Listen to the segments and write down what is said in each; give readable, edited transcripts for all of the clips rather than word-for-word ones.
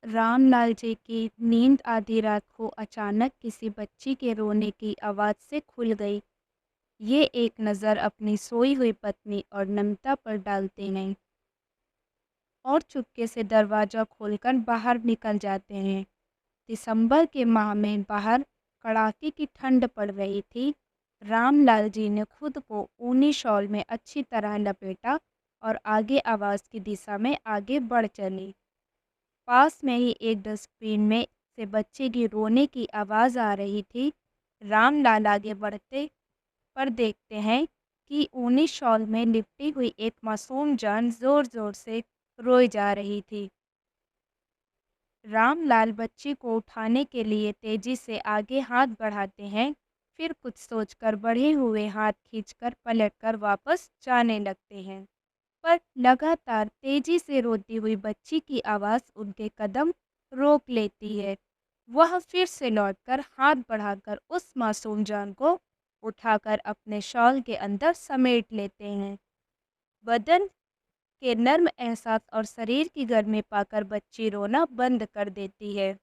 रामलाल जी की नींद आधी रात को अचानक किसी बच्ची के रोने की आवाज़ से खुल गई। ये एक नज़र अपनी सोई हुई पत्नी और नमिता पर डालते हैं और चुपके से दरवाज़ा खोलकर बाहर निकल जाते हैं। दिसंबर के माह में बाहर कड़ाके की ठंड पड़ रही थी। रामलाल जी ने खुद को ऊनी शॉल में अच्छी तरह लपेटा और आगे आवाज़ की दिशा में आगे बढ़ चले। पास में ही एक डस्टबिन में से बच्चे की रोने की आवाज़ आ रही थी। रामलाल आगे बढ़ते पर देखते हैं कि ऊनी शॉल में लिपटी हुई एक मासूम जान ज़ोर-ज़ोर से रोई जा रही थी। रामलाल बच्ची को उठाने के लिए तेजी से आगे हाथ बढ़ाते हैं, फिर कुछ सोचकर बढ़े हुए हाथ खींचकर पलटकर वापस जाने लगते हैं। पर लगातार तेजी से रोती हुई बच्ची की आवाज़ उनके कदम रोक लेती है। वह फिर से लौटकर हाथ बढ़ाकर उस मासूम जान को उठाकर अपने शॉल के अंदर समेट लेते हैं। बदन के नर्म एहसास और शरीर की गर्मी पाकर बच्ची रोना बंद कर देती है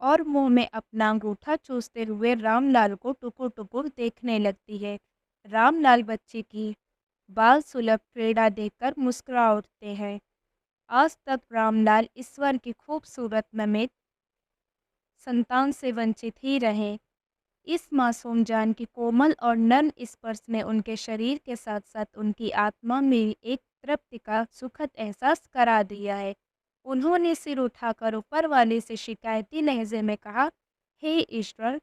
और मुंह में अपना अंगूठा चूसते हुए रामलाल को टुकुर-टुकुर देखने लगती है। रामलाल बच्ची की बाल सुलभ पीड़ा देखकर मुस्कुरा उठते हैं। आज तक रामलाल ईश्वर की खूबसूरत नमित संतान से वंचित ही रहे। इस मासूम जान की कोमल और नर्म स्पर्श ने उनके शरीर के साथ-साथ उनकी आत्मा में एक तृप्ति का सुखद एहसास करा दिया है। उन्होंने सिर उठाकर ऊपर वाले से शिकायती लहजे में कहा, हे ईश्वर!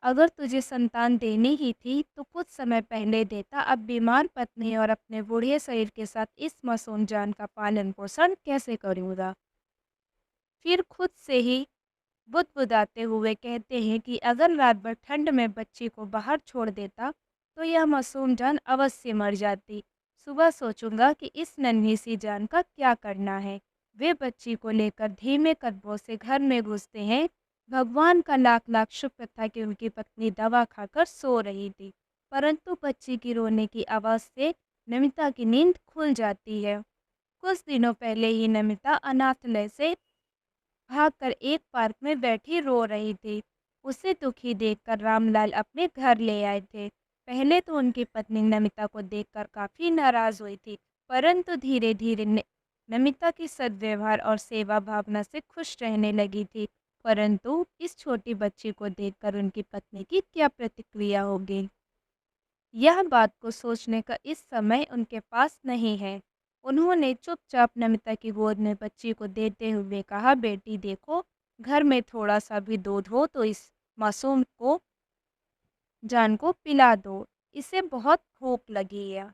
अगर तुझे संतान देनी ही थी तो कुछ समय पहले देता। अब बीमार पत्नी और अपने बूढ़े शरीर के साथ इस मासूम जान का पालन पोषण कैसे करूँगा? फिर खुद से ही बुदबुदाते हुए कहते हैं कि अगर रात भर ठंड में बच्ची को बाहर छोड़ देता तो यह मासूम जान अवश्य मर जाती। सुबह सोचूंगा कि इस नन्ही सी जान का क्या करना है। वे बच्ची को लेकर धीमे कदमों से घर में घुसते हैं। भगवान का लाख लाख शुक्र था कि उनकी पत्नी दवा खाकर सो रही थी, परंतु बच्ची की रोने की आवाज़ से नमिता की नींद खुल जाती है। कुछ दिनों पहले ही नमिता अनाथालय से भागकर एक पार्क में बैठी रो रही थी। उसे दुखी देखकर रामलाल अपने घर ले आए थे। पहले तो उनकी पत्नी नमिता को देखकर काफ़ी नाराज़ हुई थी, परंतु धीरे-धीरे नमिता की सद्व्यवहार और सेवा भावना से खुश रहने लगी थी। परंतु इस छोटी बच्ची को देखकर उनकी पत्नी की क्या प्रतिक्रिया होगी? यह बात को सोचने का इस समय उनके पास नहीं है। उन्होंने चुपचाप नमिता की गोद में बच्ची को देते हुए कहा, बेटी देखो, घर में थोड़ा-सा भी दूध हो तो इस मासूम को जान को पिला दो, इसे बहुत भूख लगी है।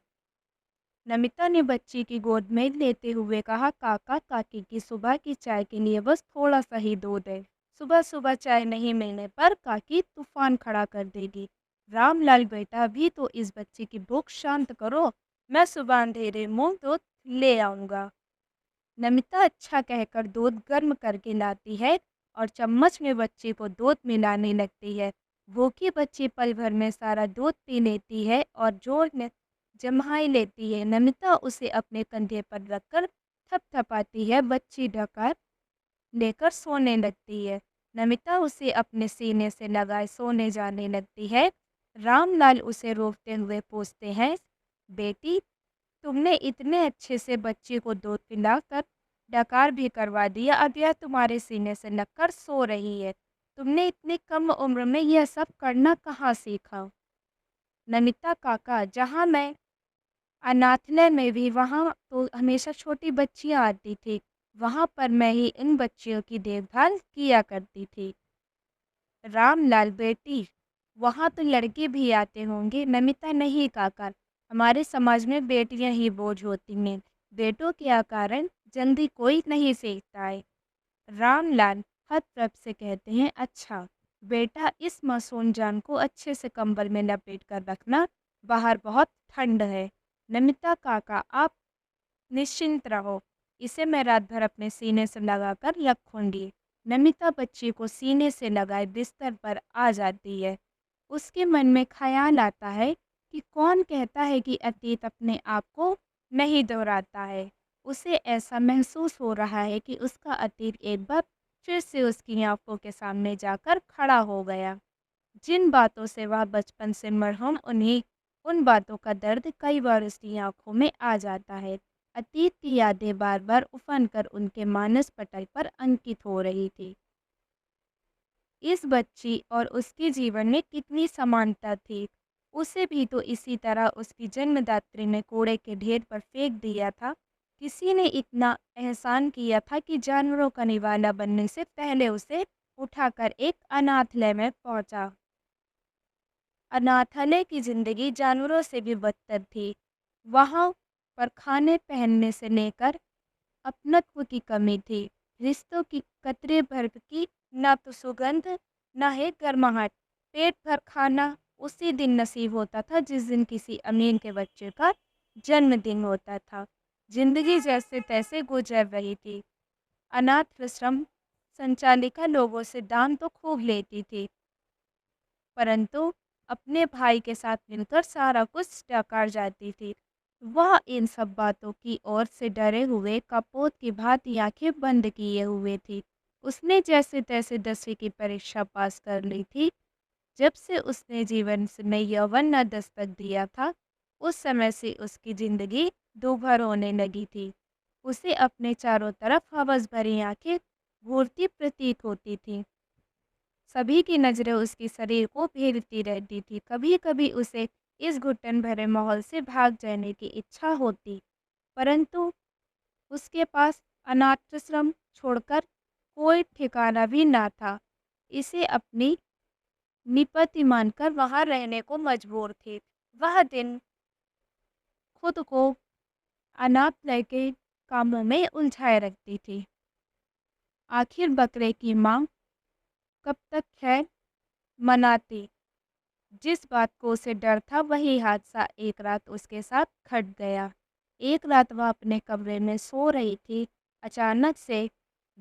नमिता ने बच्ची की गोद में लेते हुए कहा, काका-काकी की सुबह की चाय के लिए बस थोड़ा-सा ही दूध है। सुबह-सुबह चाय नहीं मिलने पर काकी तूफान खड़ा कर देगी। रामलाल बेटा अभी तो इस बच्ची की भूख शांत करो, मैं सुबह अंधेरे मुँह दूध ले आऊँगा। नमिता अच्छा कहकर दूध गर्म करके लाती है और चम्मच में बच्ची को दूध मिलाने लगती है। भूखी बच्ची पल भर में सारा दूध पी लेती है और जोर में जम्हाई लेती है। नमिता उसे अपने कंधे पर रखकर थपथपाती है। बच्ची ढकर लेकर सोने लगती है। नमिता उसे अपने सीने से लगाए सोने जाने लगती है। रामलाल उसे रोकते हुए पूछते हैं, बेटी, तुमने इतने अच्छे से बच्ची को दूध पिलाकर डकार भी करवा दिया, अब यह तुम्हारे सीने से लगकर सो रही है। तुमने इतनी कम उम्र में यह सब करना कहाँ सीखा? नमिता काका, जहाँ मैं अनाथालय में भी वहाँ तो हमेशा छोटी बच्चियाँ आती थी। वहाँ पर मैं ही इन बच्चियों की देखभाल किया करती थी। रामलाल बेटी, वहाँ तो लड़के भी आते होंगे। नमिता नहीं काका, हमारे समाज में बेटियां ही बोझ होती हैं। बेटों के अकारण जल्दी कोई नहीं सीखता है। रामलाल हतप्रभ से कहते हैं, अच्छा बेटा, इस मासूम जान को अच्छे से कंबल में लपेट कर रखना, बाहर बहुत ठंड है। नमिता काका, आप निश्चिंत रहो, इसे मैं रात भर अपने सीने से लगाकर रखूंगी। नमिता बच्ची को सीने से लगाए बिस्तर पर आ जाती है। उसके मन में ख्याल आता है कि कौन कहता है कि अतीत अपने आप को नहीं दोहराता है। उसे ऐसा महसूस हो रहा है कि उसका अतीत एक बार फिर से उसकी आंखों के सामने जाकर खड़ा हो गया। जिन बातों से वह बचपन से मरहूम, उन्हीं उन बातों का दर्द कई बार उसकी आंखों में आ जाता है। अतीत की यादें बार बार उफन कर उनके मानस पटल पर अंकित हो रही थी। इस बच्ची और उसके जीवन में कितनी समानता थी। उसे भी तो इसी तरह उसकी जन्मदात्री ने कूड़े के ढेर पर फेंक दिया था। किसी ने इतना एहसान किया था कि जानवरों का निवाला बनने से पहले उसे उठाकर एक अनाथालय में पहुंचा। अनाथालय की जिंदगी जानवरों से भी बदतर थी। वहाँ पर खाने पहनने से लेकर अपनत्व की कमी थी। रिश्तों की कतरे भर की ना तो सुगंध, ना है गर्माहट। पेट भर खाना उसी दिन नसीब होता था जिस दिन किसी अमीर के बच्चे का जन्मदिन होता था। जिंदगी जैसे तैसे गुजर रही थी। अनाथ आश्रम संचालिका लोगों से दान तो खूब लेती थी, परंतु अपने भाई के साथ मिलकर सारा कुछ टकार जाती थी। वह इन सब बातों की ओर से डरे हुए कपोत की भांति आंखें बंद किए हुए थी। उसने जैसे तैसे 10वीं की परीक्षा पास कर ली थी। जब से उसने जीवन में यौवन न दस्तक दिया था, उस समय से उसकी जिंदगी दूभर होने लगी थी। उसे अपने चारों तरफ हवस भरी आंखें घूरती प्रतीत होती थी। सभी की नज़रें उसके शरीर को घेरती रहती थी। कभी-कभी उसे इस घुटन भरे माहौल से भाग जाने की इच्छा होती, परंतु उसके पास अनाथाश्रम छोड़कर कोई ठिकाना भी ना था। इसे अपनी निपत्ति मानकर वहाँ रहने को मजबूर थी। वह दिन खुद को अनाथालय के कामों में उलझाए रखती थी। आखिर बकरे की माँ कब तक खैर मनाती। जिस बात को उसे डर था, वही हादसा एक रात उसके साथ घट गया। एक रात वह अपने कमरे में सो रही थी। अचानक से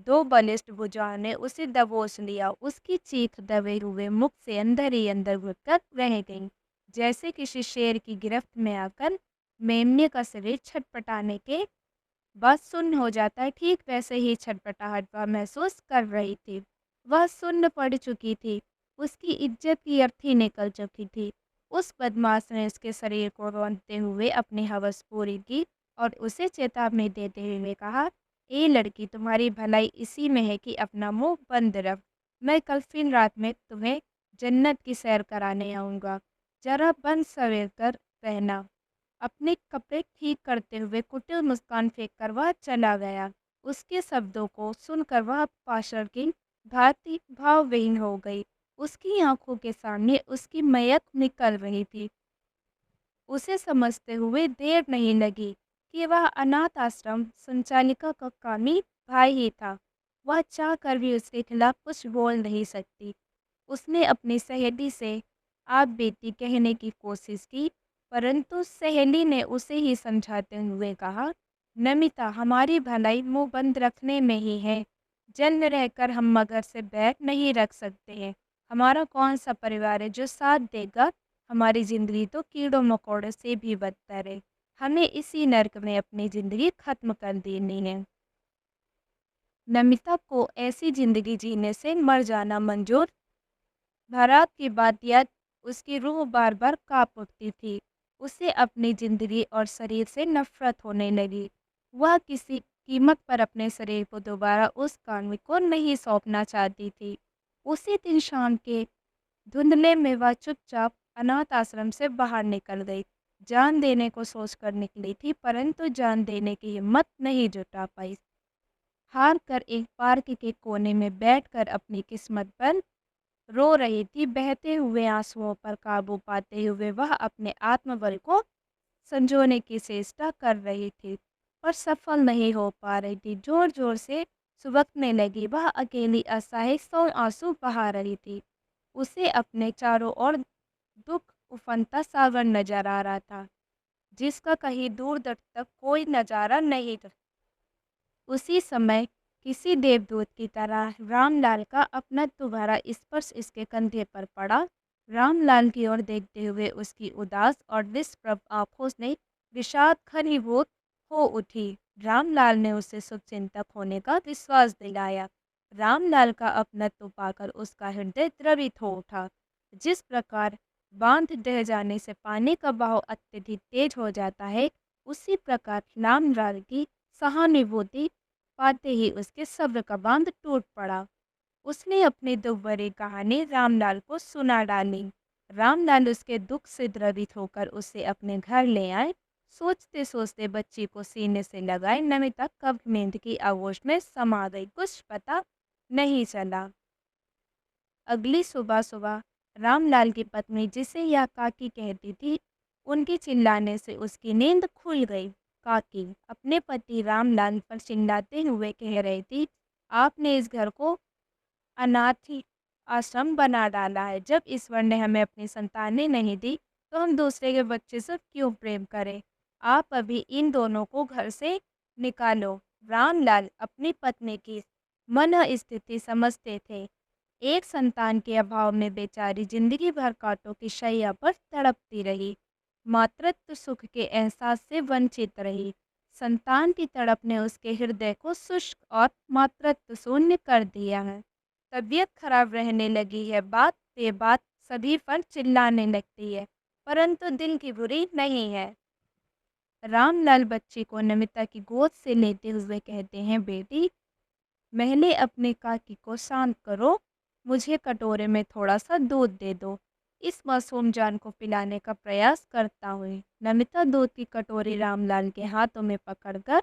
दो बलिष्ठ भुजाओं ने उसे दबोच लिया। उसकी चीख दबे हुए मुख से अंदर ही अंदर घुटकर रह गई। जैसे किसी शेर की गिरफ्त में आकर मेमने का शरीर छटपटाने के बाद सुन्न हो जाता है, ठीक वैसे ही छटपटाहट वह महसूस कर रही थी। वह सुन्न पड़ चुकी थी। उसकी इज्जत की अर्थी निकल चुकी थी। उस बदमाश ने उसके शरीर को रौंदते हुए अपनी हवस पूरी की और उसे चेतावनी देते हुए कहा, ए लड़की, तुम्हारी भलाई इसी में है कि अपना मुंह बंद रख। मैं कल फिर रात में तुम्हें जन्नत की सैर कराने आऊँगा। जरा बंद सवेर कर रहना। अपने कपड़े ठीक करते हुए कुटिल मुस्कान फेंककर वह चला गया। उसके शब्दों को सुनकर वह पाशर की भांति भावविहीन हो गई। उसकी आंखों के सामने उसकी मैयत निकल रही थी। उसे समझते हुए देर नहीं लगी कि वह अनाथ आश्रम संचालिका का कामी भाई ही था। वह चाह कर भी उसके खिलाफ कुछ बोल नहीं सकती। उसने अपनी सहेली से आप बेटी कहने की कोशिश की, परंतु सहेली ने उसे ही समझाते हुए कहा, नमिता, हमारी भलाई मुंह बंद रखने में ही है। जन्म रहकर हम मगर से बैर नहीं रख सकते हैं। हमारा कौन सा परिवार है जो साथ देगा। हमारी ज़िंदगी तो कीड़ों-मकोड़ों से भी बदतर है। हमें इसी नर्क में अपनी ज़िंदगी ख़त्म कर देनी है। नमिता को ऐसी ज़िंदगी जीने से मर जाना मंज़ूर। बारात की बात याद उसकी रूह बार-बार काँप उठती थी। उसे अपनी ज़िंदगी और शरीर से नफ़रत होने लगी। वह किसी कीमत पर अपने शरीर को दोबारा उस कामी को नहीं सौंपना चाहती थी। उसी दिन शाम के धुंधले में वह चुपचाप अनाथ आश्रम से बाहर निकल गई। जान देने को सोचकर निकली थी, परंतु जान देने की हिम्मत नहीं जुटा पाई। हार कर एक पार्क के कोने में बैठकर अपनी किस्मत पर रो रही थी। बहते हुए आंसुओं पर काबू पाते हुए वह अपने आत्मबल को संजोने की चेष्टा कर रही थी, पर सफल नहीं हो पा रही थी। जोर जोर से सुबकने लगी। वह अकेली असहाय सौ आंसू बहा रही थी। उसे अपने चारों ओर दुख उफनता सागर नजर आ रहा था, जिसका कहीं दूर दर तक कोई नजारा नहीं था। उसी समय किसी देवदूत की तरह रामलाल का अपनत्व भरा स्पर्श इसके कंधे पर पड़ा। रामलाल की ओर देखते हुए उसकी उदास और निष्प्रभ आंखों ने विषाद घनीभूत हो उठी। रामलाल ने उसे शुभचिंतक होने का विश्वास दिलाया। रामलाल का अपनत्व पाकर उसका हृदय द्रवित हो उठा। जिस प्रकार बांध ढह जाने से पानी का बहाव अत्यधिक तेज हो जाता है, उसी प्रकार रामलाल की सहानुभूति पाते ही उसके सब्र का बांध टूट पड़ा। उसने अपनी दुख भरी कहानी रामलाल को सुना डाली। रामलाल उसके दुख से द्रवित होकर उसे अपने घर ले आए। सोचते सोचते बच्ची को सीने से लगाए नमिता कब नींद की आगोश में समा गई, कुछ पता नहीं चला। अगली सुबह सुबह रामलाल की पत्नी, जिसे यह काकी कहती थी, उनके चिल्लाने से उसकी नींद खुल गई। काकी अपने पति रामलाल पर चिल्लाते हुए कह रही थी, आपने इस घर को अनाथ आश्रम बना डाला है। जब ईश्वर ने हमें अपनी संतानें नहीं दी, तो हम दूसरे के बच्चे से क्यों प्रेम करें? आप अभी इन दोनों को घर से निकालो। रामलाल अपनी पत्नी की मनःस्थिति समझते थे। एक संतान के अभाव में बेचारी जिंदगी भर कांटों की शैया पर तड़पती रही। मातृत्व सुख के एहसास से वंचित रही। संतान की तड़प ने उसके हृदय को शुष्क और मातृत्व शून्य कर दिया है। तबीयत खराब रहने लगी है, बात पे बात सभी पर चिल्लाने लगती है, परंतु दिल की बुरी नहीं है। रामलाल बच्ची को नमिता की गोद से लेते हुए कहते हैं, बेटी पहले अपने काकी को शांत करो, मुझे कटोरे में थोड़ा सा दूध दे दो। इस मासूम जान को पिलाने का प्रयास करता हुए नमिता दूध की कटोरी रामलाल के हाथों में पकड़कर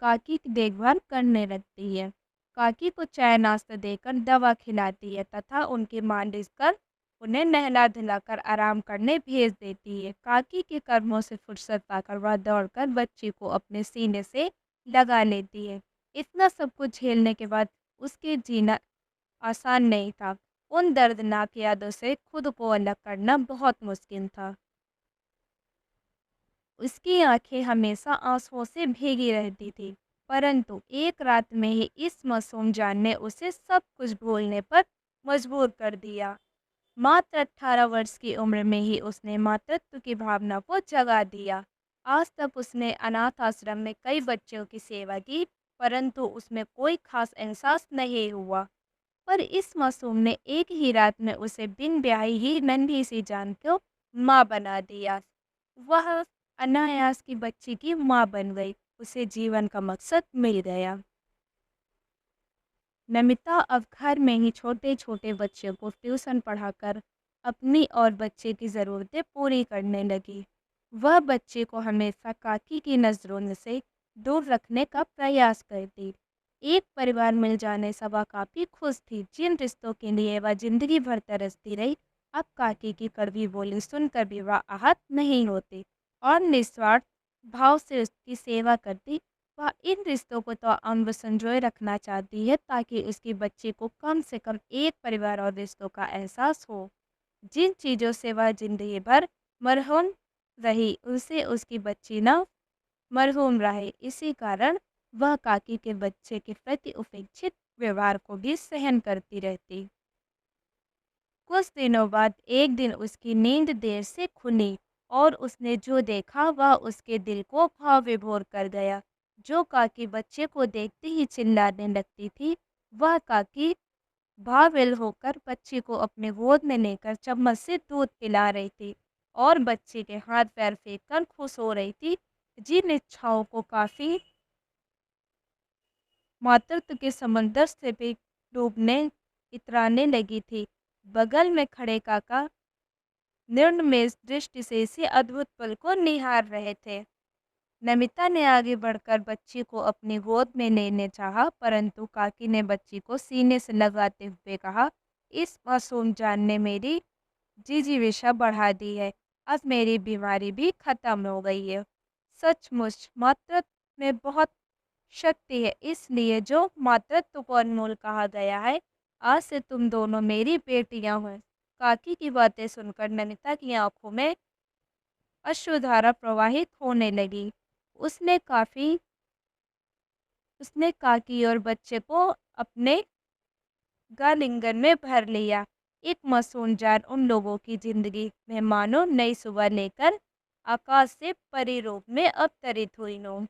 काकी की देखभाल करने लगती है। काकी को चाय नाश्ता देकर दवा खिलाती है तथा उनकी मालिश कर उन्हें नहला धुलाकर आराम करने भेज देती है। काकी के कर्मों से फुर्सत पाकर वह दौड़कर बच्ची को अपने सीने से लगा लेती है। इतना सब कुछ झेलने के बाद उसके जीना आसान नहीं था। उन दर्दनाक यादों से खुद को अलग करना बहुत मुश्किल था। उसकी आंखें हमेशा आंसुओं से भीगी रहती थी, परंतु एक रात में ही इस मासूम जान ने उसे सब कुछ भूलने पर मजबूर कर दिया। मात्र 18 वर्ष की उम्र में ही उसने मातृत्व की भावना को जगा दिया। आज तक उसने अनाथ आश्रम में कई बच्चों की सेवा की, परंतु उसमें कोई खास एहसास नहीं हुआ। पर इस मासूम ने एक ही रात में उसे बिन ब्याही ही नन्ही सी जान को माँ बना दिया। वह अनायास की बच्ची की माँ बन गई। उसे जीवन का मकसद मिल गया। नमिता अब घर में ही छोटे छोटे बच्चों को ट्यूशन पढ़ाकर अपनी और बच्चे की ज़रूरतें पूरी करने लगी। वह बच्चे को हमेशा काकी की नज़रों से दूर रखने का प्रयास करती। एक परिवार मिल जाने से वह काफ़ी खुश थी। जिन रिश्तों के लिए वह जिंदगी भर तरसती रही, अब काकी की कड़वी बोली सुनकर भी वह आहत नहीं होती और निस्वार्थ भाव से उसकी सेवा करती। वह इन रिश्तों को तो अम्ब संजोए रखना चाहती है ताकि उसकी बच्ची को कम से कम एक परिवार और रिश्तों का एहसास हो। जिन चीज़ों से वह जिंदगी भर मरहूम रही, उनसे उसकी बच्ची न मरहूम रहे। इसी कारण वह काकी के बच्चे के प्रति उपेक्षित व्यवहार को भी सहन करती रहती। कुछ दिनों बाद एक दिन उसकी नींद देर से खुली और उसने जो देखा वह उसके दिल को भाव विभोर कर गया। जो काकी बच्चे को देखते ही चिल्लाने लगती थी, वह काकी भाविल होकर बच्ची को अपने गोद में लेकर चम्मच से दूध पिला रही थी और बच्चे के हाथ पैर फेंक कर खुश हो रही थी। जिन इच्छाओं को काफी मातृत्व के समंदर से भी डूबने इतराने लगी थी, बगल में खड़े काका निर्निमेष दृष्टि से इसी अद्भुत पल को निहार रहे थे। नमिता ने आगे बढ़कर बच्ची को अपनी गोद में लेने चाहा, परंतु काकी ने बच्ची को सीने से लगाते हुए कहा, इस मासूम जान ने मेरी जिजीविषा बढ़ा दी है। अब मेरी बीमारी भी खत्म हो गई है। सचमुच मातृत्व में बहुत शक्ति है, इसलिए जो मातृत्व को अनमोल कहा गया है, आज से तुम दोनों मेरी बेटियां हो। काकी की बातें सुनकर नमिता की आंखों में अश्रुधारा प्रवाहित होने लगी। उसने काफ़ी उसने काकी और बच्चे को अपने गालिंगन में भर लिया। एक मासूम जान उन लोगों की जिंदगी में मानो नई सुबह लेकर आकाश से परी रूप में अवतरित हुई नो।